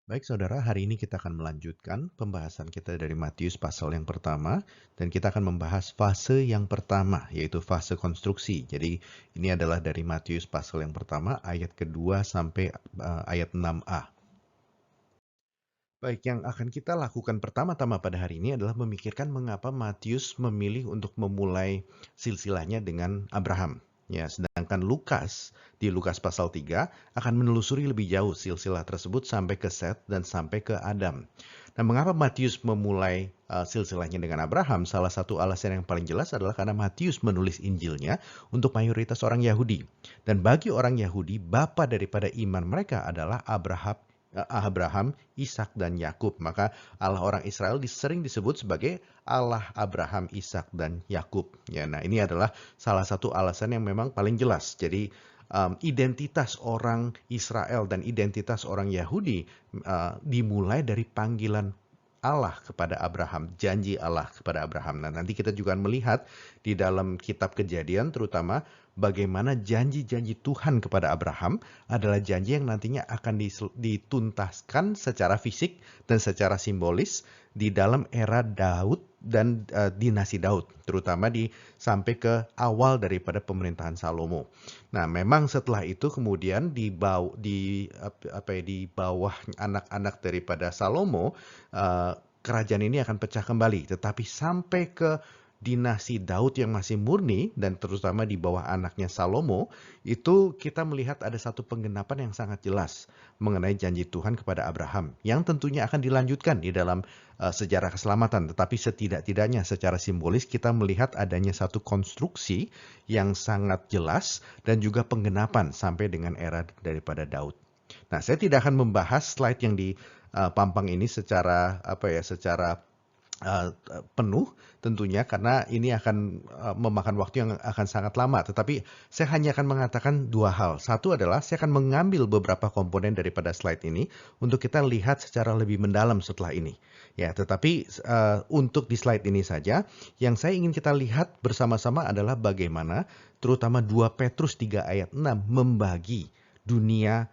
Baik saudara, hari ini kita akan melanjutkan pembahasan kita dari Matius pasal yang pertama dan kita akan membahas fase yang pertama yaitu fase konstruksi. Jadi ini adalah dari Matius pasal yang pertama ayat kedua sampai ayat 6a. Baik, yang akan kita lakukan pertama-tama pada hari ini adalah memikirkan mengapa Matius memilih untuk memulai silsilahnya dengan Abraham. Ya, sedangkan Lukas di Lukas pasal 3 akan menelusuri lebih jauh silsilah tersebut sampai ke Set dan sampai ke Adam. Nah, mengapa Matius memulai silsilahnya dengan Abraham? Salah satu alasan yang paling jelas adalah karena Matius menulis Injilnya untuk mayoritas orang Yahudi. Dan bagi orang Yahudi, bapa daripada iman mereka adalah Abraham, Ishak, dan Yakub. Maka Allah orang Israel sering disebut sebagai Allah Abraham, Ishak, dan Yakub. Ya, nah ini adalah salah satu alasan yang memang paling jelas. Jadi identitas orang Israel dan identitas orang Yahudi dimulai dari panggilan Allah kepada Abraham, janji Allah kepada Abraham. Nah, nanti kita juga melihat di dalam kitab Kejadian terutama bagaimana janji-janji Tuhan kepada Abraham adalah janji yang nantinya akan dituntaskan secara fisik dan secara simbolis di dalam era Daud dan dinasti Daud, terutama sampai ke awal daripada pemerintahan Salomo. Nah, memang setelah itu kemudian di bawah anak-anak daripada Salomo, kerajaan ini akan pecah kembali. Tetapi sampai ke dinasti Daud yang masih murni dan terutama di bawah anaknya Salomo, itu kita melihat ada satu penggenapan yang sangat jelas mengenai janji Tuhan kepada Abraham yang tentunya akan dilanjutkan di dalam sejarah keselamatan. Tetapi setidak-tidaknya secara simbolis kita melihat adanya satu konstruksi yang sangat jelas dan juga penggenapan sampai dengan era daripada Daud. Nah, saya tidak akan membahas slide yang di pampang ini secara penuh tentunya karena ini akan memakan waktu yang akan sangat lama. Tetapi saya hanya akan mengatakan dua hal. Satu adalah saya akan mengambil beberapa komponen daripada slide ini untuk kita lihat secara lebih mendalam setelah ini. Ya, tetapi untuk di slide ini saja, yang saya ingin kita lihat bersama-sama adalah bagaimana terutama 2 Petrus 3 ayat 6 membagi dunia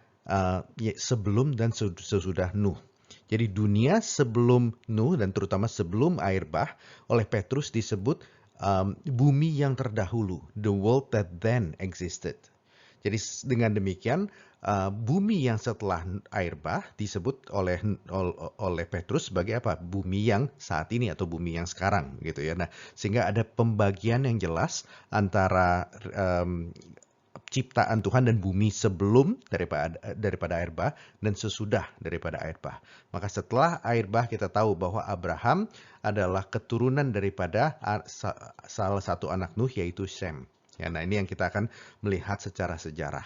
sebelum dan sesudah Nuh. Jadi dunia sebelum Nuh dan terutama sebelum air bah oleh Petrus disebut bumi yang terdahulu, the world that then existed. Jadi dengan demikian bumi yang setelah air bah disebut oleh Petrus sebagai apa? Bumi yang saat ini atau bumi yang sekarang gitu ya. Nah, sehingga ada pembagian yang jelas antara ciptaan Tuhan dan bumi sebelum daripada air bah dan sesudah daripada air bah. Maka setelah air bah kita tahu bahwa Abraham adalah keturunan daripada salah satu anak Nuh yaitu Sem. Ya, nah ini yang kita akan melihat secara sejarah.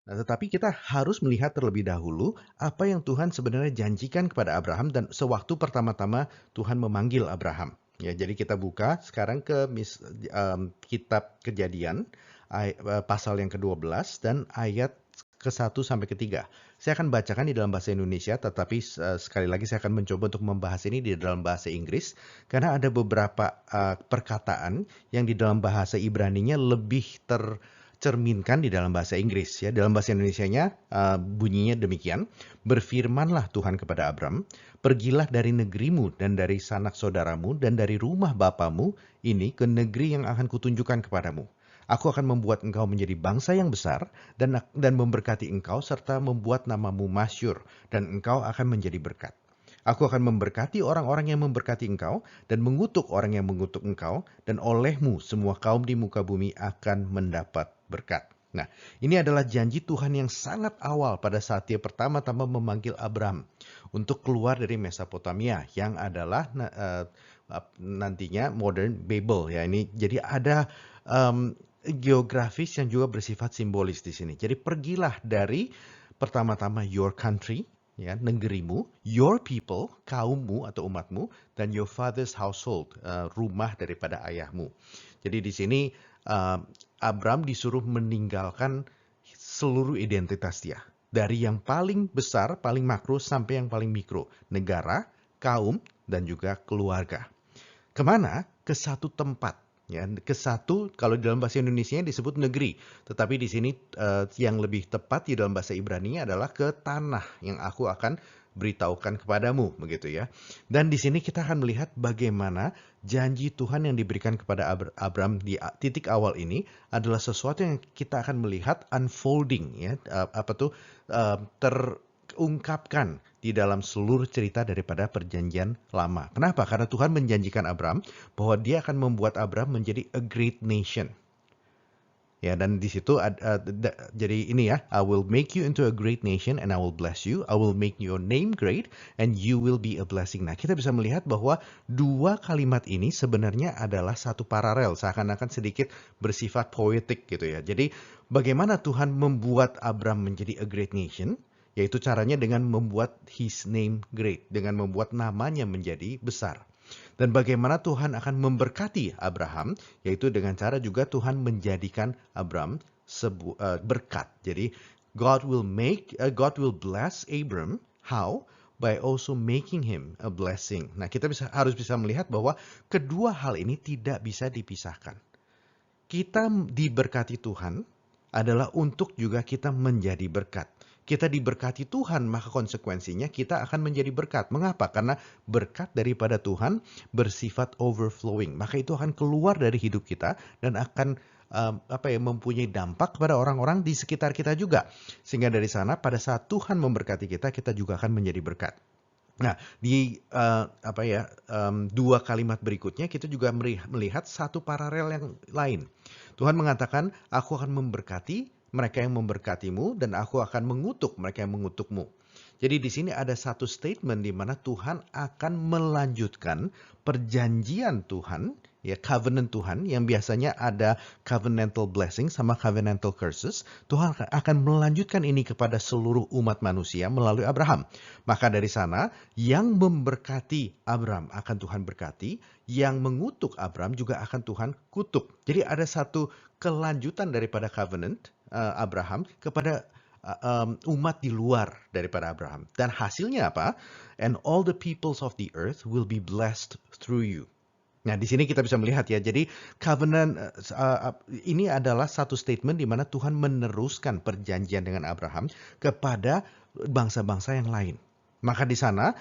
Nah, tetapi kita harus melihat terlebih dahulu apa yang Tuhan sebenarnya janjikan kepada Abraham dan sewaktu pertama-tama Tuhan memanggil Abraham. Ya, jadi kita buka sekarang ke kitab Kejadian pasal yang ke-12 dan ayat ke-1 sampai ke-3. Saya akan bacakan di dalam bahasa Indonesia, tetapi sekali lagi saya akan mencoba untuk membahas ini di dalam bahasa Inggris karena ada beberapa perkataan yang di dalam bahasa Ibraninya lebih cerminkan di dalam bahasa Inggris ya. Dalam bahasa Indonesianya bunyinya demikian. Berfirmanlah Tuhan kepada Abram, pergilah dari negerimu dan dari sanak saudaramu dan dari rumah bapamu ini ke negeri yang akan kutunjukkan kepadamu. Aku akan membuat engkau menjadi bangsa yang besar dan memberkati engkau serta membuat namamu masyhur dan engkau akan menjadi berkat. Aku akan memberkati orang-orang yang memberkati engkau dan mengutuk orang yang mengutuk engkau dan olehmu semua kaum di muka bumi akan mendapat berkat. Nah, ini adalah janji Tuhan yang sangat awal pada saat dia pertama-tama memanggil Abram untuk keluar dari Mesopotamia yang adalah nantinya modern Babel ya. Ini jadi ada geografis yang juga bersifat simbolis di sini. Jadi pergilah dari pertama-tama your country, ya, negerimu, your people, kaummu atau umatmu, dan your father's household, rumah daripada ayahmu. Jadi di sini Abram disuruh meninggalkan seluruh identitas dia. Dari yang paling besar, paling makro, sampai yang paling mikro. Negara, kaum, dan juga keluarga. Kemana? Ke satu tempat. Ya, kesatu kalau di dalam bahasa Indonesia disebut negeri, tetapi di sini yang lebih tepat di dalam bahasa Ibrani adalah ke tanah yang aku akan beritahukan kepadamu, begitu ya. Dan di sini kita akan melihat bagaimana janji Tuhan yang diberikan kepada Abram di titik awal ini adalah sesuatu yang kita akan melihat unfolding, ya, terungkapkan di dalam seluruh cerita daripada perjanjian lama. Kenapa? Karena Tuhan menjanjikan Abram bahwa dia akan membuat Abram menjadi a great nation. Ya, dan di situ jadi ini ya, I will make you into a great nation and I will bless you. I will make your name great and you will be a blessing. Nah, kita bisa melihat bahwa dua kalimat ini sebenarnya adalah satu paralel, seakan-akan sedikit bersifat poetik gitu ya. Jadi, bagaimana Tuhan membuat Abram menjadi a great nation? Yaitu caranya dengan membuat his name great, dengan membuat namanya menjadi besar. Dan bagaimana Tuhan akan memberkati Abraham, yaitu dengan cara juga Tuhan menjadikan Abraham berkat. Jadi God will bless Abram. How? By also making him a blessing. Nah, kita harus bisa melihat bahwa kedua hal ini tidak bisa dipisahkan. Kita diberkati Tuhan adalah untuk juga kita menjadi berkat. Kita diberkati Tuhan, maka konsekuensinya kita akan menjadi berkat. Mengapa? Karena berkat daripada Tuhan bersifat overflowing. Maka itu akan keluar dari hidup kita dan akan mempunyai dampak kepada orang-orang di sekitar kita juga. Sehingga dari sana pada saat Tuhan memberkati kita, kita juga akan menjadi berkat. Nah, di dua kalimat berikutnya kita juga melihat satu paralel yang lain. Tuhan mengatakan, aku akan memberkati mereka yang memberkatimu dan aku akan mengutuk mereka yang mengutukmu. Jadi di sini ada satu statement di mana Tuhan akan melanjutkan perjanjian Tuhan, ya, covenant Tuhan yang biasanya ada covenantal blessing sama covenantal curses. Tuhan akan melanjutkan ini kepada seluruh umat manusia melalui Abraham. Maka dari sana yang memberkati Abraham akan Tuhan berkati, yang mengutuk Abraham juga akan Tuhan kutuk. Jadi ada satu kelanjutan daripada covenant Abraham kepada umat di luar daripada Abraham. Dan hasilnya apa? And all the peoples of the earth will be blessed through you. Nah, di sini kita bisa melihat ya. Jadi covenant ini adalah satu statement di mana Tuhan meneruskan perjanjian dengan Abraham kepada bangsa-bangsa yang lain. Maka di sana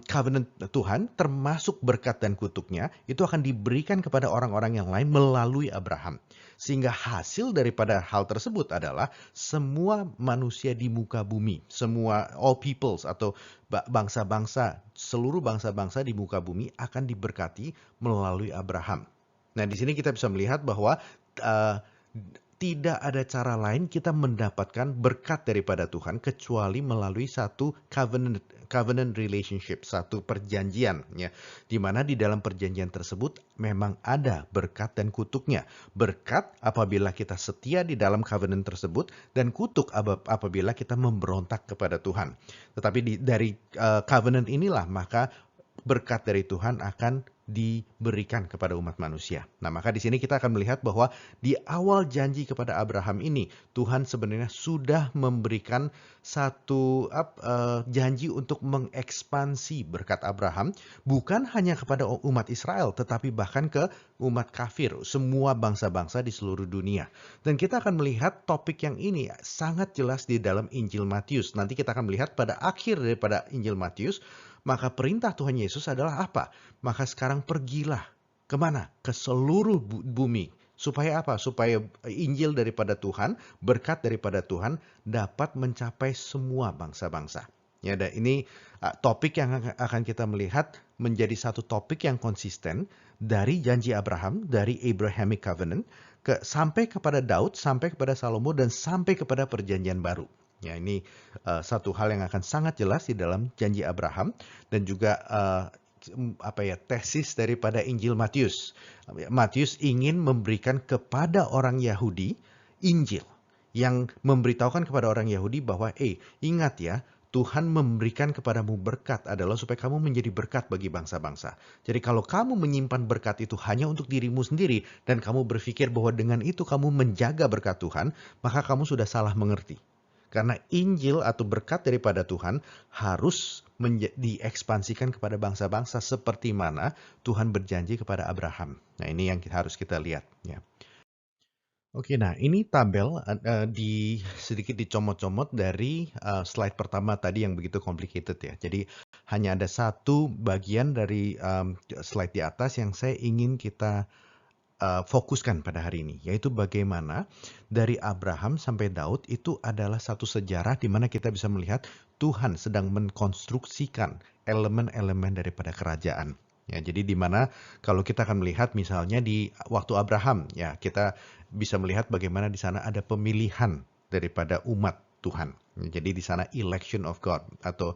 covenant Tuhan termasuk berkat dan kutuknya itu akan diberikan kepada orang-orang yang lain melalui Abraham. Sehingga hasil daripada hal tersebut adalah semua manusia di muka bumi, semua all peoples atau bangsa-bangsa, seluruh bangsa-bangsa di muka bumi akan diberkati melalui Abraham. Nah, di sini kita bisa melihat bahwa tidak ada cara lain kita mendapatkan berkat daripada Tuhan kecuali melalui satu covenant relationship, satu perjanjian, ya, di mana di dalam perjanjian tersebut memang ada berkat dan kutuknya. Berkat apabila kita setia di dalam covenant tersebut dan kutuk apabila kita memberontak kepada Tuhan. Tetapi dari covenant inilah maka berkat dari Tuhan akan diberikan kepada umat manusia. Nah, maka di sini kita akan melihat bahwa di awal janji kepada Abraham ini, Tuhan sebenarnya sudah memberikan satu janji untuk mengekspansi berkat Abraham, bukan hanya kepada umat Israel, tetapi bahkan ke umat kafir, semua bangsa-bangsa di seluruh dunia. Dan kita akan melihat topik yang ini sangat jelas di dalam Injil Matius. Nanti kita akan melihat pada akhir daripada Injil Matius, maka perintah Tuhan Yesus adalah apa? Maka sekarang pergilah. Kemana? Ke seluruh bumi. Supaya apa? Supaya Injil daripada Tuhan, berkat daripada Tuhan dapat mencapai semua bangsa-bangsa. Ya, dan ini topik yang akan kita melihat menjadi satu topik yang konsisten dari janji Abraham, dari Abrahamic Covenant, sampai kepada Daud, sampai kepada Salomo, dan sampai kepada perjanjian baru. Ya, ini satu hal yang akan sangat jelas di dalam janji Abraham dan juga tesis daripada Injil Matius. Matius ingin memberikan kepada orang Yahudi Injil yang memberitahukan kepada orang Yahudi bahwa ingat ya, Tuhan memberikan kepadamu berkat adalah supaya kamu menjadi berkat bagi bangsa-bangsa. Jadi kalau kamu menyimpan berkat itu hanya untuk dirimu sendiri dan kamu berpikir bahwa dengan itu kamu menjaga berkat Tuhan, maka kamu sudah salah mengerti. Karena Injil atau berkat daripada Tuhan harus diekspansikan kepada bangsa-bangsa seperti mana Tuhan berjanji kepada Abraham. Nah, ini yang harus kita lihat ya. Oke, nah ini tabel sedikit dicomot-comot dari slide pertama tadi yang begitu complicated ya. Jadi hanya ada satu bagian dari slide di atas yang saya ingin kita fokuskan pada hari ini, yaitu bagaimana dari Abraham sampai Daud itu adalah satu sejarah di mana kita bisa melihat Tuhan sedang mengkonstruksikan elemen-elemen daripada kerajaan. Ya, jadi di mana kalau kita akan melihat misalnya di waktu Abraham, ya kita bisa melihat bagaimana di sana ada pemilihan daripada umat Tuhan. Jadi di sana election of God atau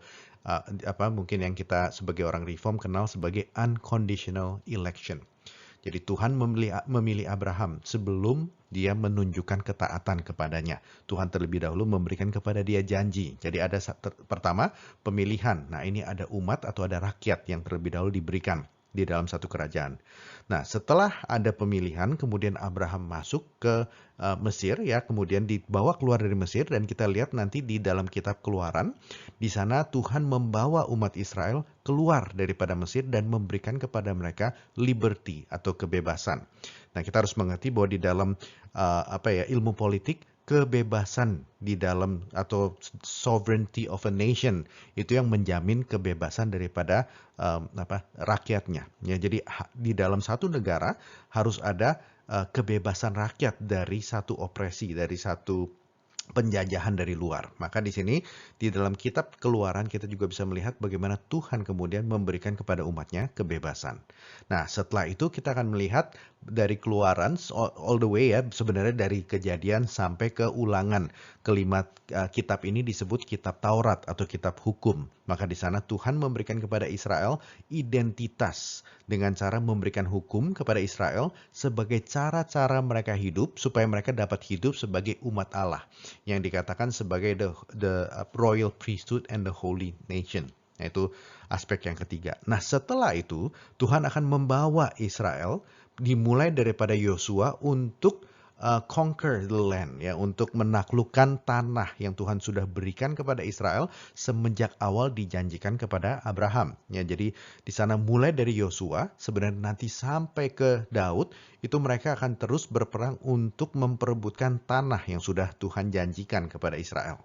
mungkin yang kita sebagai orang Reform kenal sebagai unconditional election. Jadi Tuhan memilih Abraham sebelum dia menunjukkan ketaatan kepadanya. Tuhan terlebih dahulu memberikan kepada dia janji. Jadi ada pertama pemilihan. Nah, ini ada umat atau ada rakyat yang terlebih dahulu diberikan di dalam satu kerajaan. Nah, setelah ada pemilihan, kemudian Abraham masuk ke Mesir, ya, kemudian dibawa keluar dari Mesir, dan kita lihat nanti di dalam kitab Keluaran, di sana Tuhan membawa umat Israel keluar daripada Mesir dan memberikan kepada mereka liberty atau kebebasan. Nah, kita harus mengerti bahwa di dalam ilmu politik, kebebasan di dalam atau sovereignty of a nation itu yang menjamin kebebasan daripada rakyatnya. Ya, jadi di dalam satu negara harus ada kebebasan rakyat dari satu opresi, dari satu penjajahan dari luar. Maka di sini di dalam kitab Keluaran kita juga bisa melihat bagaimana Tuhan kemudian memberikan kepada umatnya kebebasan. Nah, setelah itu kita akan melihat dari Keluaran all the way ya, sebenarnya dari Kejadian sampai ke Ulangan. Kelima kitab ini disebut kitab Taurat atau kitab hukum. Maka di sana Tuhan memberikan kepada Israel identitas dengan cara memberikan hukum kepada Israel sebagai cara-cara mereka hidup supaya mereka dapat hidup sebagai umat Allah yang dikatakan sebagai the royal priesthood and the holy nation. Nah, itu aspek yang ketiga. Nah, setelah itu Tuhan akan membawa Israel dimulai daripada Yosua untuk conquer the land, ya, untuk menaklukkan tanah yang Tuhan sudah berikan kepada Israel semenjak awal dijanjikan kepada Abraham. Ya, jadi di sana mulai dari Yosua sebenarnya nanti sampai ke Daud itu mereka akan terus berperang untuk memperebutkan tanah yang sudah Tuhan janjikan kepada Israel.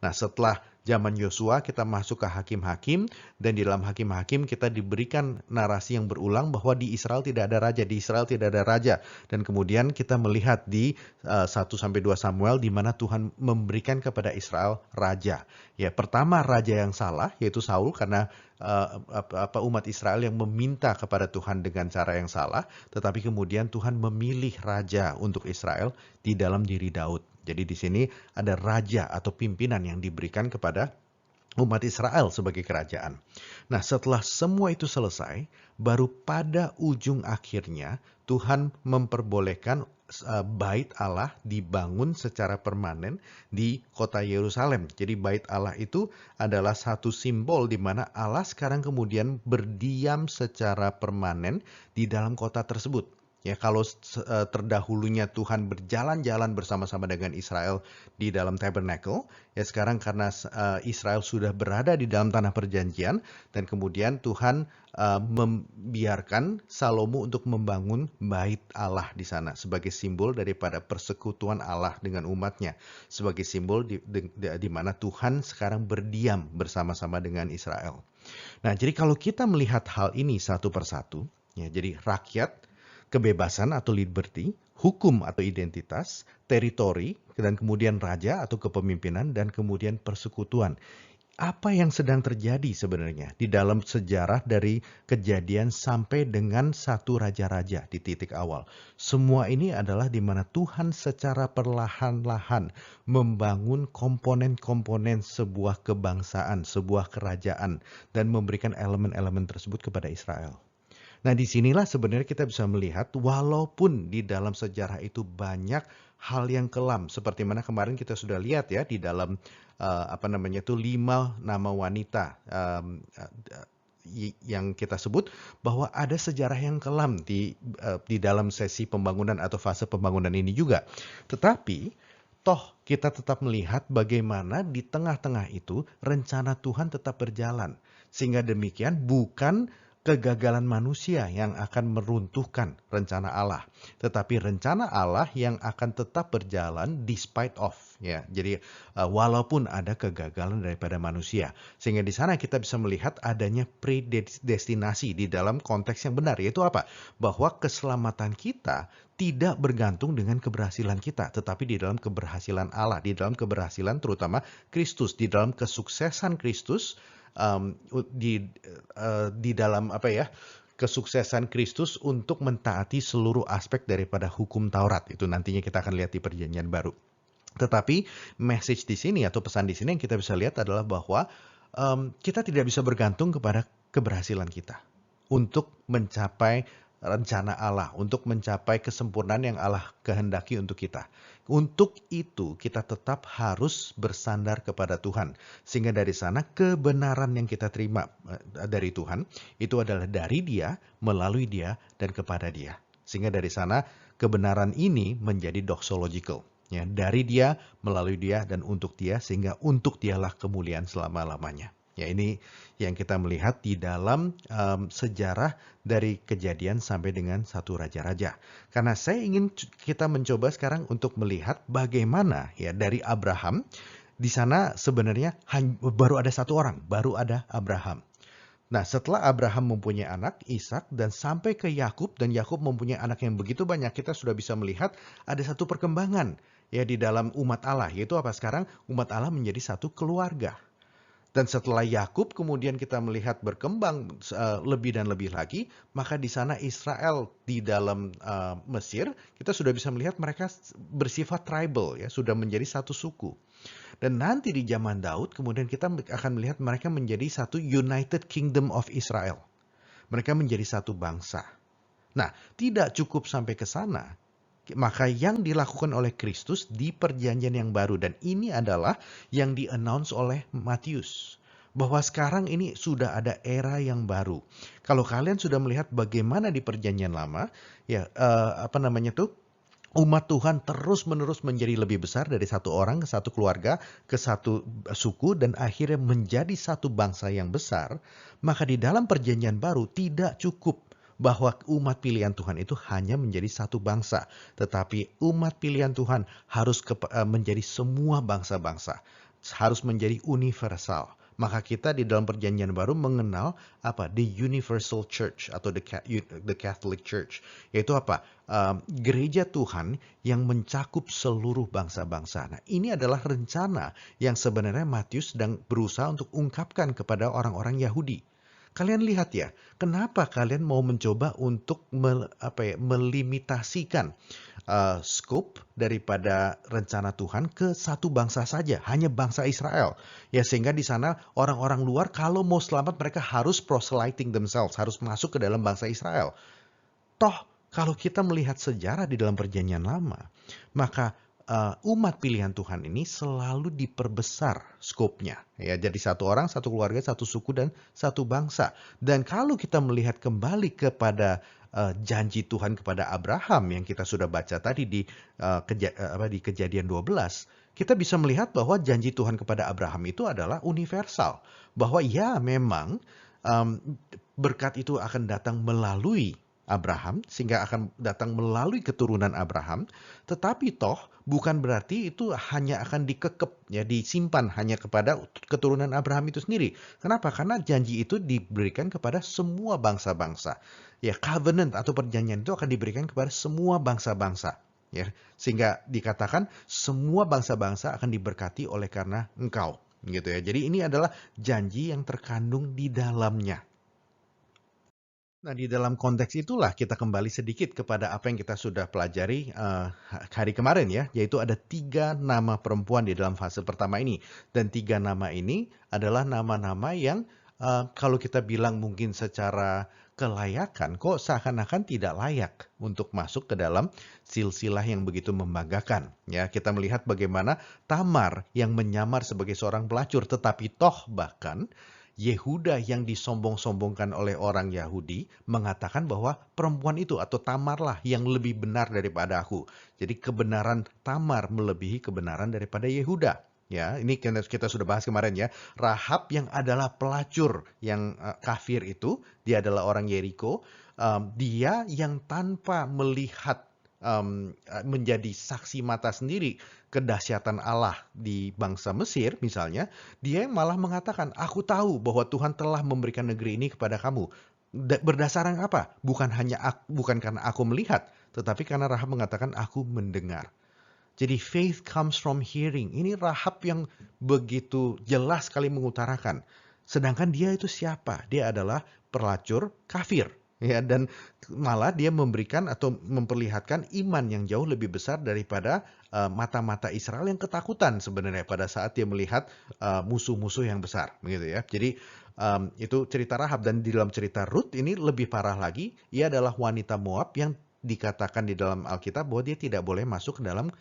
Nah, setelah zaman Yosua kita masuk ke Hakim-Hakim, dan di dalam Hakim-Hakim kita diberikan narasi yang berulang bahwa di Israel tidak ada raja, di Israel tidak ada raja. Dan kemudian kita melihat di 1-2 Samuel di mana Tuhan memberikan kepada Israel raja. Ya, pertama raja yang salah yaitu Saul karena umat Israel yang meminta kepada Tuhan dengan cara yang salah, tetapi kemudian Tuhan memilih raja untuk Israel di dalam diri Daud. Jadi di sini ada raja atau pimpinan yang diberikan kepada umat Israel sebagai kerajaan. Nah, setelah semua itu selesai, baru pada ujung akhirnya Tuhan memperbolehkan bait Allah dibangun secara permanen di kota Yerusalem. Jadi bait Allah itu adalah satu simbol di mana Allah sekarang kemudian berdiam secara permanen di dalam kota tersebut. Ya, kalau terdahulunya Tuhan berjalan-jalan bersama-sama dengan Israel di dalam tabernacle, ya sekarang karena Israel sudah berada di dalam tanah perjanjian, dan kemudian Tuhan membiarkan Salomo untuk membangun bait Allah di sana sebagai simbol daripada persekutuan Allah dengan umatnya, sebagai simbol di mana Tuhan sekarang berdiam bersama-sama dengan Israel. Nah, jadi kalau kita melihat hal ini satu persatu, ya, jadi rakyat, kebebasan atau liberty, hukum atau identitas, teritori, dan kemudian raja atau kepemimpinan, dan kemudian persekutuan. Apa yang sedang terjadi sebenarnya di dalam sejarah dari Kejadian sampai dengan satu raja-raja di titik awal? Semua ini adalah di mana Tuhan secara perlahan-lahan membangun komponen-komponen sebuah kebangsaan, sebuah kerajaan, dan memberikan elemen-elemen tersebut kepada Israel. Nah, disinilah sebenarnya kita bisa melihat walaupun di dalam sejarah itu banyak hal yang kelam, seperti mana kemarin kita sudah lihat ya di dalam 5 nama wanita yang kita sebut bahwa ada sejarah yang kelam di dalam sesi pembangunan atau fase pembangunan ini juga. Tetapi toh kita tetap melihat bagaimana di tengah-tengah itu rencana Tuhan tetap berjalan. Sehingga demikian bukan kegagalan manusia yang akan meruntuhkan rencana Allah, tetapi rencana Allah yang akan tetap berjalan despite of, ya. Jadi walaupun ada kegagalan daripada manusia, sehingga di sana kita bisa melihat adanya predestinasi di dalam konteks yang benar, yaitu apa? Bahwa keselamatan kita tidak bergantung dengan keberhasilan kita, tetapi di dalam keberhasilan Allah, di dalam keberhasilan terutama Kristus, di dalam kesuksesan Kristus, di dalam apa ya, kesuksesan Kristus untuk mentaati seluruh aspek daripada hukum Taurat. Itu nantinya kita akan lihat di Perjanjian Baru. Tetapi message di sini atau pesan di sini yang kita bisa lihat adalah bahwa kita tidak bisa bergantung kepada keberhasilan kita untuk mencapai rencana Allah, untuk mencapai kesempurnaan yang Allah kehendaki untuk kita. Untuk itu kita tetap harus bersandar kepada Tuhan. Sehingga dari sana kebenaran yang kita terima dari Tuhan itu adalah dari Dia, melalui Dia, dan kepada Dia. Sehingga dari sana kebenaran ini menjadi doxological. Ya, dari Dia, melalui Dia, dan untuk Dia, sehingga untuk Dialah kemuliaan selama-lamanya. Ya, ini yang kita melihat di dalam sejarah dari Kejadian sampai dengan satu raja-raja. Karena saya ingin kita mencoba sekarang untuk melihat bagaimana ya dari Abraham, di sana sebenarnya baru ada satu orang, baru ada Abraham. Nah, setelah Abraham mempunyai anak, Ishak, dan sampai ke Yakub, dan Yakub mempunyai anak yang begitu banyak, kita sudah bisa melihat ada satu perkembangan ya di dalam umat Allah, yaitu apa sekarang? Umat Allah menjadi satu keluarga. Dan setelah Yakub kemudian kita melihat berkembang lebih dan lebih lagi, maka di sana Israel di dalam Mesir, kita sudah bisa melihat mereka bersifat tribal, ya, sudah menjadi satu suku. Dan nanti di zaman Daud kemudian kita akan melihat mereka menjadi satu United Kingdom of Israel. Mereka menjadi satu bangsa. Nah, tidak cukup sampai ke sana. Maka yang dilakukan oleh Kristus di perjanjian yang baru, dan ini adalah yang di-announce oleh Matius, bahwa sekarang ini sudah ada era yang baru. Kalau kalian sudah melihat bagaimana di perjanjian lama, ya umat Tuhan terus-menerus menjadi lebih besar dari satu orang ke satu keluarga, ke satu suku, dan akhirnya menjadi satu bangsa yang besar. Maka di dalam perjanjian baru tidak cukup bahwa umat pilihan Tuhan itu hanya menjadi satu bangsa. Tetapi umat pilihan Tuhan harus menjadi semua bangsa-bangsa. Harus menjadi universal. Maka kita di dalam perjanjian baru mengenal apa? The Universal Church atau the Catholic Church. Yaitu apa? Gereja Tuhan yang mencakup seluruh bangsa-bangsa. Nah, ini adalah rencana yang sebenarnya Matius sedang berusaha untuk ungkapkan kepada orang-orang Yahudi. Kalian lihat ya, kenapa kalian mau mencoba untuk melimitasikan scope daripada rencana Tuhan ke satu bangsa saja, hanya bangsa Israel. Ya, sehingga di sana orang-orang luar kalau mau selamat mereka harus proselyting themselves, harus masuk ke dalam bangsa Israel. Toh, kalau kita melihat sejarah di dalam perjanjian lama, maka umat pilihan Tuhan ini selalu diperbesar skopnya. Ya, jadi satu orang, satu keluarga, satu suku, dan satu bangsa. Dan kalau kita melihat kembali kepada janji Tuhan kepada Abraham yang kita sudah baca tadi di Kejadian 12, kita bisa melihat bahwa janji Tuhan kepada Abraham itu adalah universal. Bahwa ya memang berkat itu akan datang melalui Abraham, sehingga akan datang melalui keturunan Abraham, tetapi toh bukan berarti itu hanya akan dikekep, ya, disimpan hanya kepada keturunan Abraham itu sendiri. Kenapa? Karena janji itu diberikan kepada semua bangsa-bangsa. Ya, covenant atau perjanjian itu akan diberikan kepada semua bangsa-bangsa. Ya, sehingga dikatakan semua bangsa-bangsa akan diberkati oleh karena engkau. Gitu ya. Jadi ini adalah janji yang terkandung di dalamnya. Nah, di dalam konteks itulah kita kembali sedikit kepada apa yang kita sudah pelajari hari kemarin ya, yaitu ada 3 nama perempuan di dalam fase pertama ini. Dan 3 nama ini adalah nama-nama yang kalau kita bilang mungkin secara kelayakan, kok seakan-akan tidak layak untuk masuk ke dalam silsilah yang begitu membanggakan. Ya, kita melihat bagaimana Tamar yang menyamar sebagai seorang pelacur, tetapi toh bahkan Yehuda yang disombong-sombongkan oleh orang Yahudi mengatakan bahwa perempuan itu atau Tamarlah yang lebih benar daripada aku. Jadi kebenaran Tamar melebihi kebenaran daripada Yehuda. Ya, ini kita sudah bahas kemarin ya. Rahab yang adalah pelacur yang kafir itu, dia adalah orang Yeriko. Dia yang tanpa melihat menjadi saksi mata sendiri kedahsyatan Allah di bangsa Mesir misalnya, dia malah mengatakan, aku tahu bahwa Tuhan telah memberikan negeri ini kepada kamu. Berdasarkan apa? Bukan karena aku melihat, tetapi karena Rahab mengatakan, aku mendengar. Jadi faith comes from hearing. Ini Rahab yang begitu jelas sekali mengutarakan. Sedangkan dia itu siapa? Dia adalah pelacur kafir. Ya, dan malah dia memberikan atau memperlihatkan iman yang jauh lebih besar daripada mata-mata Israel yang ketakutan sebenarnya pada saat dia melihat musuh-musuh yang besar, begitu ya. Jadi itu cerita Rahab, dan di dalam cerita Rut ini lebih parah lagi. Ia adalah wanita Moab yang dikatakan di dalam Alkitab bahwa dia tidak boleh masuk ke dalam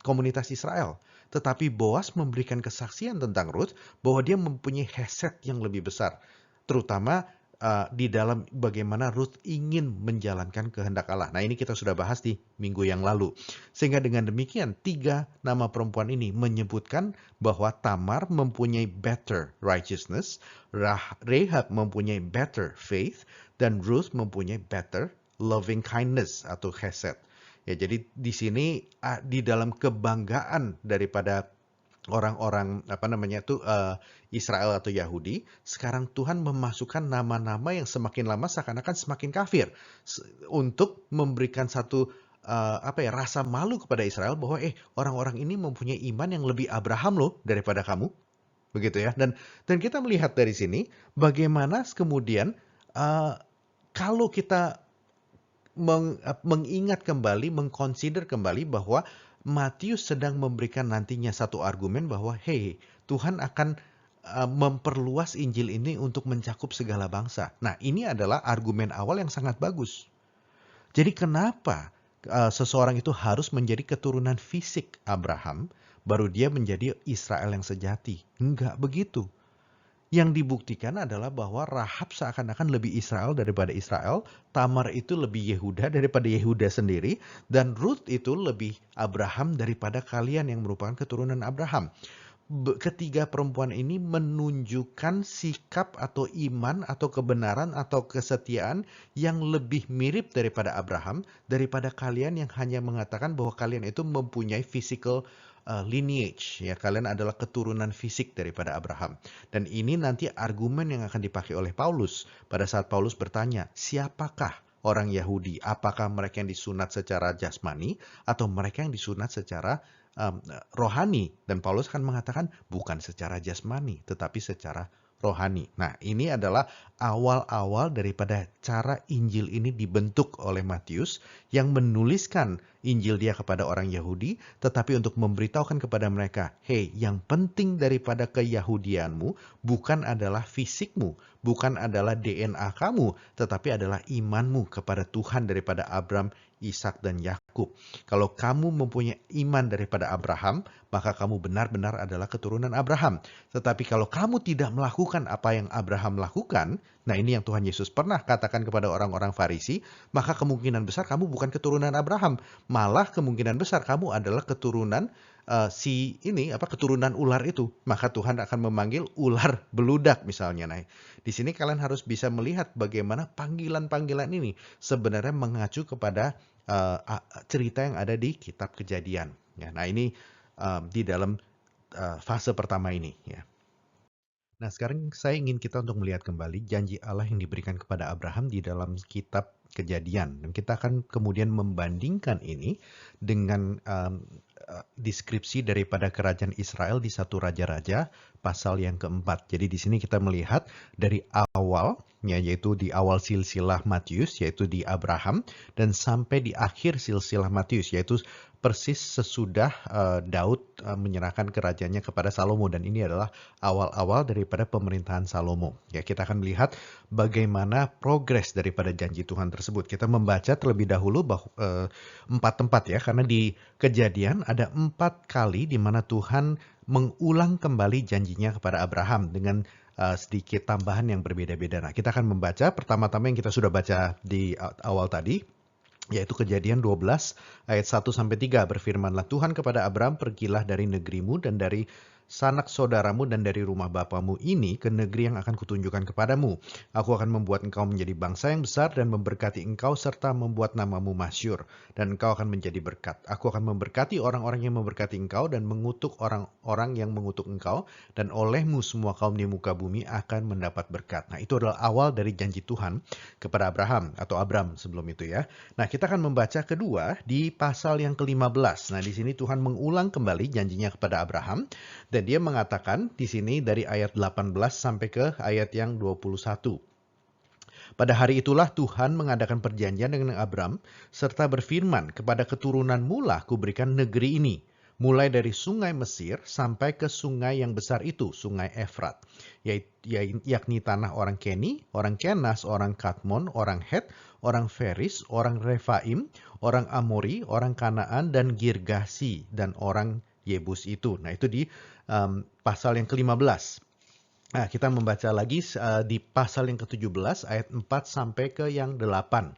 komunitas Israel. Tetapi Boas memberikan kesaksian tentang Rut bahwa dia mempunyai hesed yang lebih besar. Terutama di dalam bagaimana Ruth ingin menjalankan kehendak Allah. Nah, ini kita sudah bahas di minggu yang lalu. Sehingga dengan demikian, 3 nama perempuan ini menyebutkan bahwa Tamar mempunyai better righteousness, Rahab mempunyai better faith, dan Ruth mempunyai better loving kindness atau hesed. Ya, jadi di sini di dalam kebanggaan daripada orang-orang Israel atau Yahudi, sekarang Tuhan memasukkan nama-nama yang semakin lama seakan-akan semakin kafir untuk memberikan satu rasa malu kepada Israel bahwa orang-orang ini mempunyai iman yang lebih Abraham loh daripada kamu, begitu ya. Dan kita melihat dari sini bagaimana kemudian kalau kita mengingat kembali, mengconsider kembali bahwa Matius sedang memberikan nantinya satu argumen bahwa Tuhan akan memperluas Injil ini untuk mencakup segala bangsa. Nah, ini adalah argumen awal yang sangat bagus. Jadi kenapa seseorang itu harus menjadi keturunan fisik Abraham, baru dia menjadi Israel yang sejati? Enggak begitu. Yang dibuktikan adalah bahwa Rahab seakan-akan lebih Israel daripada Israel, Tamar itu lebih Yehuda daripada Yehuda sendiri, dan Ruth itu lebih Abraham daripada kalian yang merupakan keturunan Abraham. Ketiga perempuan ini menunjukkan sikap atau iman atau kebenaran atau kesetiaan yang lebih mirip daripada Abraham, daripada kalian yang hanya mengatakan bahwa kalian itu mempunyai physical lineage, ya, kalian adalah keturunan fisik daripada Abraham. Dan ini nanti argumen yang akan dipakai oleh Paulus pada saat Paulus bertanya, siapakah orang Yahudi? Apakah mereka yang disunat secara jasmani atau mereka yang disunat secara rohani? Dan Paulus akan mengatakan bukan secara jasmani, tetapi secara rohani. Nah, ini adalah awal-awal daripada cara Injil ini dibentuk oleh Matius yang menuliskan Injil dia kepada orang Yahudi, tetapi untuk memberitahukan kepada mereka, yang penting daripada keyahudianmu bukan adalah fisikmu, bukan adalah DNA kamu, tetapi adalah imanmu kepada Tuhan daripada Abraham, Ishak, dan Yakub. Kalau kamu mempunyai iman daripada Abraham, maka kamu benar-benar adalah keturunan Abraham. Tetapi kalau kamu tidak melakukan apa yang Abraham lakukan, nah ini yang Tuhan Yesus pernah katakan kepada orang-orang Farisi, maka kemungkinan besar kamu bukan keturunan Abraham. Malah kemungkinan besar kamu adalah keturunan keturunan ular itu. Maka Tuhan akan memanggil ular beludak misalnya. Nah, di sini kalian harus bisa melihat bagaimana panggilan-panggilan ini sebenarnya mengacu kepada cerita yang ada di kitab Kejadian. Ya, nah ini di dalam fase pertama ini. Ya. Nah, sekarang saya ingin kita untuk melihat kembali janji Allah yang diberikan kepada Abraham di dalam kitab Kejadian. Dan kita akan kemudian membandingkan ini dengan deskripsi daripada kerajaan Israel di 1 Raja-Raja pasal yang keempat. Jadi di sini kita melihat dari awal, yaitu di awal silsilah Matius, yaitu di Abraham, dan sampai di akhir silsilah Matius, yaitu persis sesudah Daud menyerahkan kerajaannya kepada Salomo, dan ini adalah awal-awal daripada pemerintahan Salomo. Ya, kita akan melihat bagaimana progres daripada janji Tuhan tersebut. Kita membaca terlebih dahulu 4 tempat ya, karena di Kejadian ada 4 kali di mana Tuhan mengulang kembali janjinya kepada Abraham dengan sedikit tambahan yang berbeda-beda. Nah, kita akan membaca pertama-tama yang kita sudah baca di awal tadi, yaitu Kejadian 12 ayat 1-3. Berfirmanlah Tuhan kepada Abram, pergilah dari negerimu dan dari sanak saudaramu dan dari rumah bapamu ini ke negeri yang akan kutunjukkan kepadamu. Aku akan membuat engkau menjadi bangsa yang besar dan memberkati engkau serta membuat namamu masyhur, dan engkau akan menjadi berkat. Aku akan memberkati orang-orang yang memberkati engkau dan mengutuk orang-orang yang mengutuk engkau, dan olehmu semua kaum di muka bumi akan mendapat berkat. Nah, itu adalah awal dari janji Tuhan kepada Abraham atau Abram sebelum itu ya. Nah, kita akan membaca kedua di pasal yang ke-15. Nah, di sini Tuhan mengulang kembali janjinya kepada Abraham. Dan dia mengatakan di sini dari ayat 18 sampai ke ayat yang 21. Pada hari itulah Tuhan mengadakan perjanjian dengan Abram, serta berfirman, kepada keturunanmu lah kuberikan negeri ini, mulai dari sungai Mesir sampai ke sungai yang besar itu, sungai Efrat, yakni tanah orang Keni, orang Kenas, orang Kadmon, orang Het, orang Feris, orang Refaim, orang Amori, orang Kanaan, dan Girgasi, dan orang Yebus itu. Nah, itu di pasal yang ke-15. Nah, kita membaca lagi di pasal yang ke-17 ayat 4 sampai ke yang 8.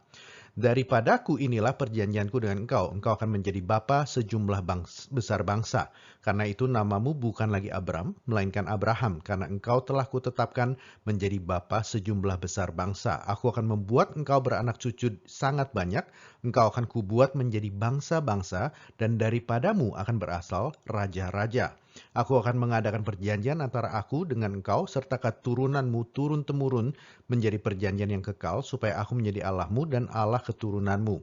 Daripadaku inilah perjanjianku dengan engkau. Engkau akan menjadi bapa sejumlah besar bangsa. Karena itu namamu bukan lagi Abram, melainkan Abraham. Karena engkau telah kutetapkan menjadi bapa sejumlah besar bangsa. Aku akan membuat engkau beranak cucu sangat banyak. Engkau akan kubuat menjadi bangsa-bangsa, dan daripadamu akan berasal raja-raja. Aku akan mengadakan perjanjian antara aku dengan engkau serta keturunanmu turun-temurun menjadi perjanjian yang kekal, supaya aku menjadi Allahmu dan Allah keturunanmu.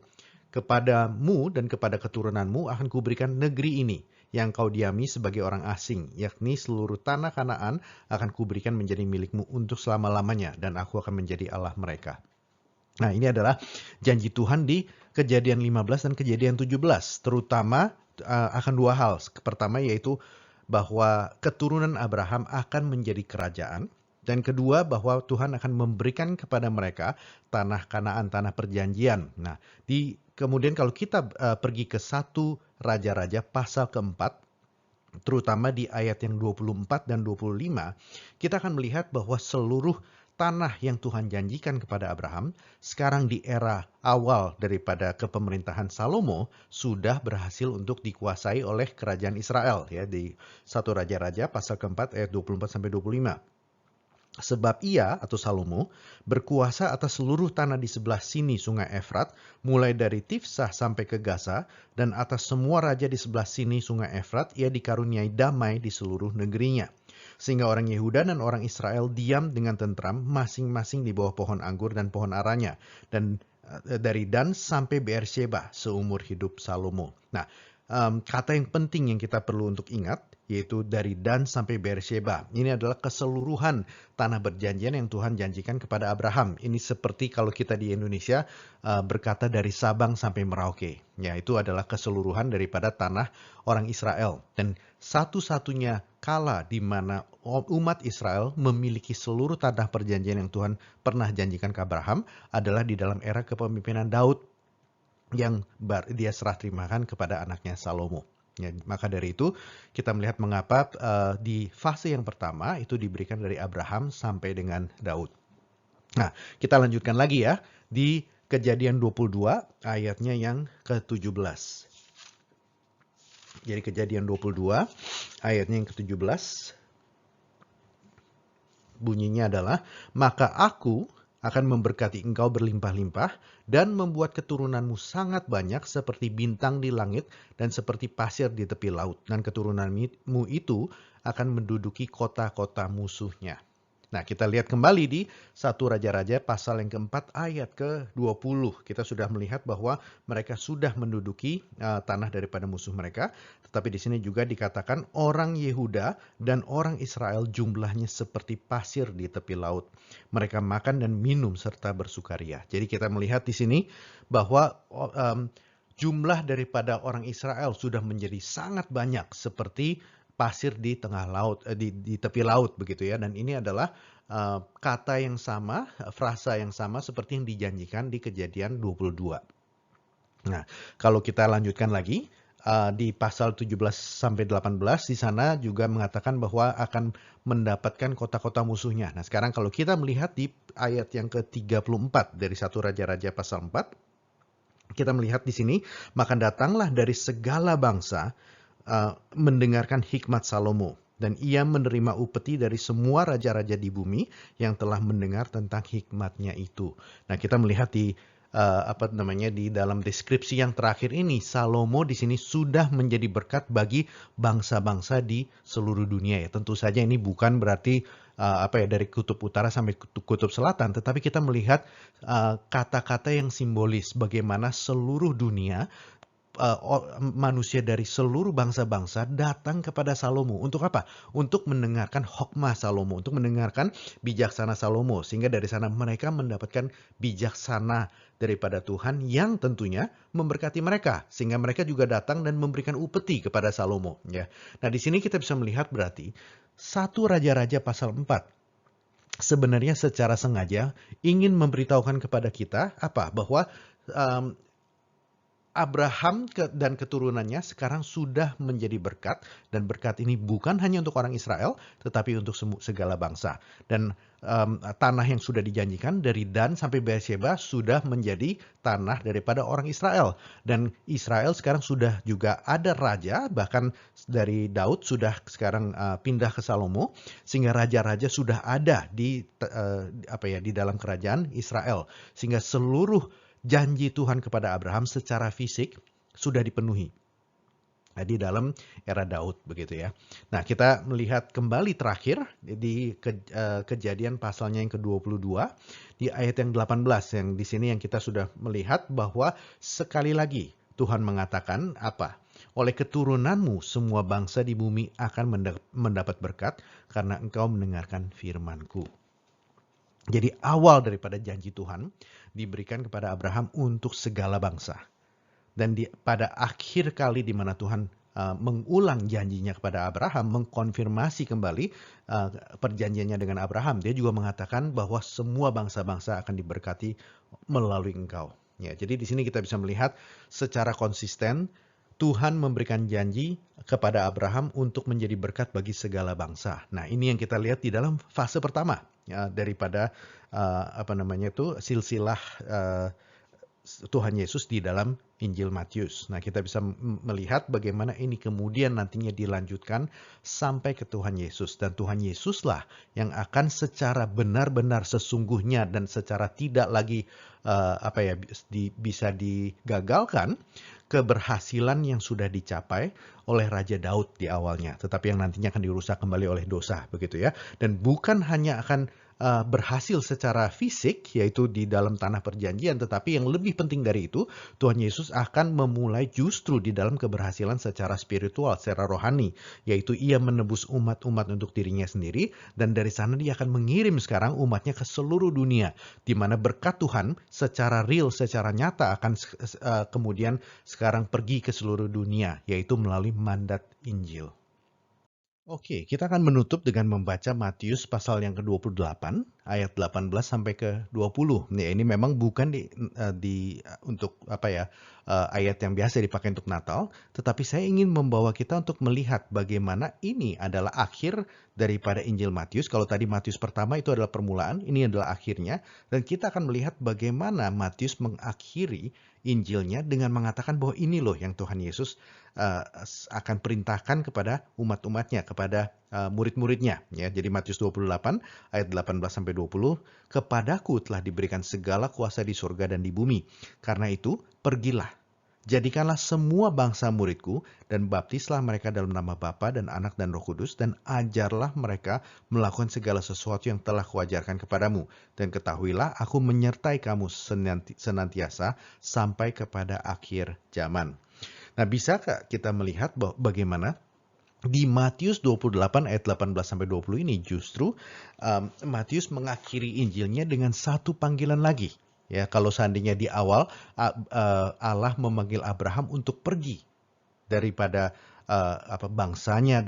Kepadamu dan kepada keturunanmu akan kuberikan negeri ini yang kau diami sebagai orang asing, yakni seluruh tanah Kanaan akan kuberikan menjadi milikmu untuk selama-lamanya, dan aku akan menjadi Allah mereka. Nah, ini adalah janji Tuhan di Kejadian 15 dan Kejadian 17, terutama akan dua hal. Pertama yaitu bahwa keturunan Abraham akan menjadi kerajaan, dan kedua bahwa Tuhan akan memberikan kepada mereka tanah Kanaan, tanah perjanjian. Nah, kemudian kalau kita pergi ke 1 Raja-Raja pasal keempat, terutama di ayat yang 24 dan 25, kita akan melihat bahwa seluruh tanah yang Tuhan janjikan kepada Abraham, sekarang di era awal daripada kepemerintahan Salomo, sudah berhasil untuk dikuasai oleh kerajaan Israel, ya, di 1 Raja-Raja pasal keempat ayat 24-25. Sebab ia atau Salomo berkuasa atas seluruh tanah di sebelah sini sungai Efrat, mulai dari Tifsah sampai ke Gaza, dan atas semua raja di sebelah sini sungai Efrat, ia dikaruniai damai di seluruh negerinya. Sehingga orang Yehuda dan orang Israel diam dengan tentram masing-masing di bawah pohon anggur dan pohon aranya, dan dari Dan sampai Beersheba seumur hidup Salomo. Nah, kata yang penting yang kita perlu untuk ingat, yaitu dari Dan sampai Beersheba. Ini adalah keseluruhan tanah perjanjian yang Tuhan janjikan kepada Abraham. Ini seperti kalau kita di Indonesia berkata dari Sabang sampai Merauke. Ya, itu adalah keseluruhan daripada tanah orang Israel. Dan satu-satunya kala di mana umat Israel memiliki seluruh tanah perjanjian yang Tuhan pernah janjikan ke Abraham adalah di dalam era kepemimpinan Daud, yang dia serah terimakan kepada anaknya Salomo. Ya, maka dari itu kita melihat mengapa di fase yang pertama itu diberikan dari Abraham sampai dengan Daud. Nah, kita lanjutkan lagi ya di Kejadian 22 ayatnya yang ke-17. Jadi Kejadian 22 ayatnya yang ke-17 bunyinya adalah, maka aku akan memberkati engkau berlimpah-limpah dan membuat keturunanmu sangat banyak seperti bintang di langit dan seperti pasir di tepi laut. Dan keturunanmu itu akan menduduki kota-kota musuhnya. Nah, kita lihat kembali di 1 Raja-Raja pasal yang keempat ayat ke-20. Kita sudah melihat bahwa mereka sudah menduduki tanah daripada musuh mereka. Tetapi di sini juga dikatakan orang Yehuda dan orang Israel jumlahnya seperti pasir di tepi laut. Mereka makan dan minum serta bersukaria. Jadi kita melihat di sini bahwa jumlah daripada orang Israel sudah menjadi sangat banyak seperti pasir di tengah laut, di tepi laut begitu ya. Dan ini adalah kata yang sama, frasa yang sama seperti yang dijanjikan di Kejadian 22. Nah, kalau kita lanjutkan lagi, di pasal 17 sampai 18 di sana juga mengatakan bahwa akan mendapatkan kota-kota musuhnya. Nah, sekarang kalau kita melihat di ayat yang ke-34 dari 1 Raja-Raja pasal 4, kita melihat di sini, maka datanglah dari segala bangsa mendengarkan hikmat Salomo, dan ia menerima upeti dari semua raja-raja di bumi yang telah mendengar tentang hikmatnya itu. Nah, kita melihat di di dalam deskripsi yang terakhir ini, Salomo di sini sudah menjadi berkat bagi bangsa-bangsa di seluruh dunia ya. Tentu saja ini bukan berarti dari kutub utara sampai kutub selatan, tetapi kita melihat kata-kata yang simbolis bagaimana seluruh dunia, manusia dari seluruh bangsa-bangsa datang kepada Salomo. Untuk apa? Untuk mendengarkan hikmah Salomo, untuk mendengarkan bijaksana Salomo. Sehingga dari sana mereka mendapatkan bijaksana daripada Tuhan yang tentunya memberkati mereka. Sehingga mereka juga datang dan memberikan upeti kepada Salomo. Ya. Nah, di sini kita bisa melihat berarti 1 Raja-Raja pasal 4 sebenarnya secara sengaja ingin memberitahukan kepada kita apa? Bahwa Abraham dan keturunannya sekarang sudah menjadi berkat, dan berkat ini bukan hanya untuk orang Israel, tetapi untuk segala bangsa. Dan tanah yang sudah dijanjikan dari Dan sampai Beersheba sudah menjadi tanah daripada orang Israel. Dan Israel sekarang sudah juga ada raja, bahkan dari Daud sudah sekarang pindah ke Salomo, sehingga raja-raja sudah ada di dalam kerajaan Israel. Sehingga seluruh janji Tuhan kepada Abraham secara fisik sudah dipenuhi di dalam era Daud, begitu ya. Nah, kita melihat kembali terakhir di Kejadian pasalnya yang ke-22 di ayat yang 18, yang di sini yang kita sudah melihat bahwa sekali lagi Tuhan mengatakan apa? Oleh keturunanmu semua bangsa di bumi akan mendapat berkat karena engkau mendengarkan firman-Ku. Jadi awal daripada janji Tuhan diberikan kepada Abraham untuk segala bangsa. Dan pada akhir kali di mana Tuhan mengulang janjinya kepada Abraham, mengkonfirmasi kembali perjanjiannya dengan Abraham, dia juga mengatakan bahwa semua bangsa-bangsa akan diberkati melalui engkau. Ya, jadi di sini kita bisa melihat secara konsisten Tuhan memberikan janji kepada Abraham untuk menjadi berkat bagi segala bangsa. Nah, ini yang kita lihat di dalam fase pertama ya, daripada silsilah Tuhan Yesus di dalam Injil Matius. Nah, kita bisa melihat bagaimana ini kemudian nantinya dilanjutkan sampai ke Tuhan Yesus. Dan Tuhan Yesuslah yang akan secara benar-benar sesungguhnya dan secara tidak lagi bisa digagalkan keberhasilan yang sudah dicapai oleh Raja Daud di awalnya, tetapi yang nantinya akan dirusak kembali oleh dosa, begitu ya. Dan bukan hanya akan berhasil secara fisik, yaitu di dalam tanah perjanjian, tetapi yang lebih penting dari itu, Tuhan Yesus akan memulai justru di dalam keberhasilan secara spiritual, secara rohani, yaitu ia menebus umat-umat untuk dirinya sendiri, dan dari sana dia akan mengirim sekarang umatnya ke seluruh dunia, di mana berkat Tuhan secara real, secara nyata akan kemudian sekarang pergi ke seluruh dunia, yaitu melalui mandat Injil. Oke, kita akan menutup dengan membaca Matius pasal yang ke-28 ayat 18 sampai ke 20. Nih, ini memang bukan untuk ayat yang biasa dipakai untuk Natal, tetapi saya ingin membawa kita untuk melihat bagaimana ini adalah akhir daripada Injil Matius. Kalau tadi Matius pertama itu adalah permulaan, ini adalah akhirnya, dan kita akan melihat bagaimana Matius mengakhiri Injilnya dengan mengatakan bahwa ini loh yang Tuhan Yesus akan perintahkan kepada umat-umatnya, kepada murid-muridnya. Ya, jadi Matius 28 ayat 18 sampai 20, kepadaku telah diberikan segala kuasa di surga dan di bumi. Karena itu, pergilah. Jadikanlah semua bangsa muridku dan baptislah mereka dalam nama Bapa dan Anak dan Roh Kudus, dan ajarlah mereka melakukan segala sesuatu yang telah kuajarkan kepadamu. Dan ketahuilah aku menyertai kamu senantiasa sampai kepada akhir zaman. Nah, bisakah kita melihat bagaimana di Matius 28 ayat 18 sampai 20 ini justru Matius mengakhiri Injilnya dengan satu panggilan lagi. Ya, kalau seandainya di awal Allah memanggil Abraham untuk pergi daripada bangsanya,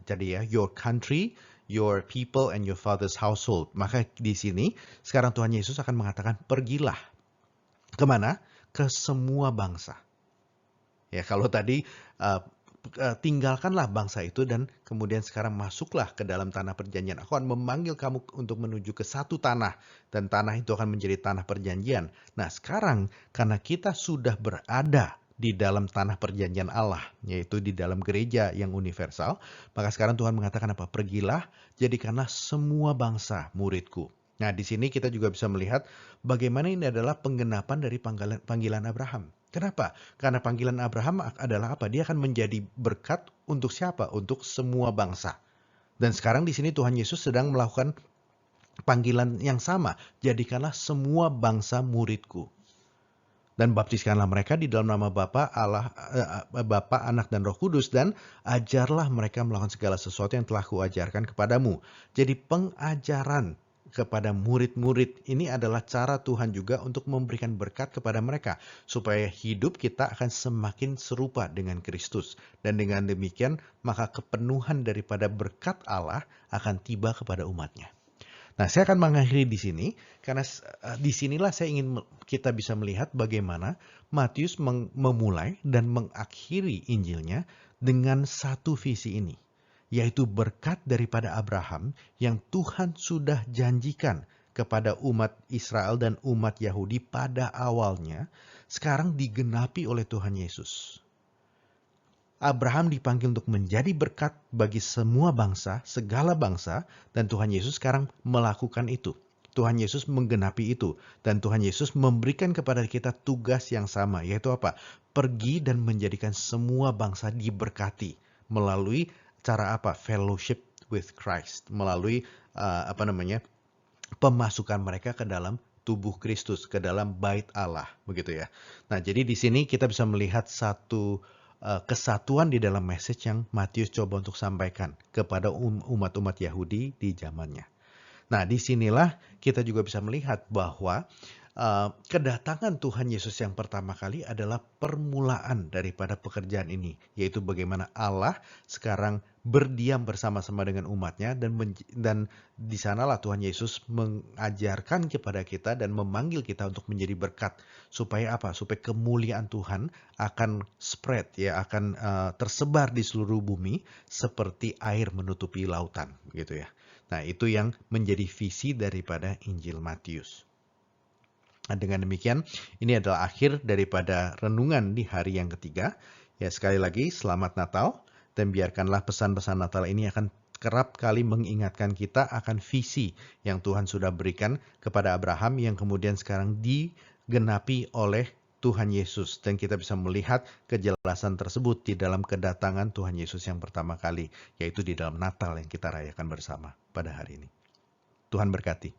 jadi your country, your people and your father's household. Maka di sini sekarang Tuhan Yesus akan mengatakan pergilah. Kemana? Ke semua bangsa. Ya, kalau tadi tinggalkanlah bangsa itu dan kemudian sekarang masuklah ke dalam tanah perjanjian. Aku akan memanggil kamu untuk menuju ke satu tanah dan tanah itu akan menjadi tanah perjanjian. Nah, sekarang karena kita sudah berada di dalam tanah perjanjian Allah, yaitu di dalam gereja yang universal, maka sekarang Tuhan mengatakan apa? Pergilah, jadikanlah semua bangsa muridku. Nah, di sini kita juga bisa melihat bagaimana ini adalah penggenapan dari panggilan Abraham. Kenapa? Karena panggilan Abraham adalah apa? Dia akan menjadi berkat untuk siapa? Untuk semua bangsa. Dan sekarang di sini Tuhan Yesus sedang melakukan panggilan yang sama. Jadikanlah semua bangsa muridku. Dan baptiskanlah mereka di dalam nama Bapa, Allah, Bapa, Anak, dan Roh Kudus, dan ajarlah mereka melakukan segala sesuatu yang telah kuajarkan kepadamu. Jadi pengajaran kepada murid-murid ini adalah cara Tuhan juga untuk memberikan berkat kepada mereka, supaya hidup kita akan semakin serupa dengan Kristus. Dan dengan demikian, maka kepenuhan daripada berkat Allah akan tiba kepada umatnya. Nah, saya akan mengakhiri di sini karena disinilah saya ingin kita bisa melihat bagaimana Matius memulai dan mengakhiri Injilnya dengan satu visi ini, yaitu berkat daripada Abraham yang Tuhan sudah janjikan kepada umat Israel dan umat Yahudi pada awalnya, sekarang digenapi oleh Tuhan Yesus. Abraham dipanggil untuk menjadi berkat bagi semua bangsa, segala bangsa, dan Tuhan Yesus sekarang melakukan itu. Tuhan Yesus menggenapi itu, dan Tuhan Yesus memberikan kepada kita tugas yang sama, yaitu apa? Pergi dan menjadikan semua bangsa diberkati melalui cara apa? Fellowship with Christ, melalui pemasukan mereka ke dalam tubuh Kristus, ke dalam bait Allah, begitu ya. Nah, jadi di sini kita bisa melihat satu kesatuan di dalam message yang Matius coba untuk sampaikan kepada umat-umat Yahudi di zamannya. Nah, disinilah kita juga bisa melihat bahwa kedatangan Tuhan Yesus yang pertama kali adalah permulaan daripada pekerjaan ini, yaitu bagaimana Allah sekarang berdiam bersama-sama dengan umatnya, dan di sanalah Tuhan Yesus mengajarkan kepada kita dan memanggil kita untuk menjadi berkat, supaya apa? Supaya kemuliaan Tuhan akan spread, ya, akan tersebar di seluruh bumi seperti air menutupi lautan, gitu ya. Nah, itu yang menjadi visi daripada Injil Matius. Nah, dengan demikian, ini adalah akhir daripada renungan di hari yang ketiga. Ya, sekali lagi, selamat Natal, dan biarkanlah pesan-pesan Natal ini akan kerap kali mengingatkan kita akan visi yang Tuhan sudah berikan kepada Abraham yang kemudian sekarang digenapi oleh Tuhan Yesus. Dan kita bisa melihat kejelasan tersebut di dalam kedatangan Tuhan Yesus yang pertama kali, yaitu di dalam Natal yang kita rayakan bersama pada hari ini. Tuhan berkati.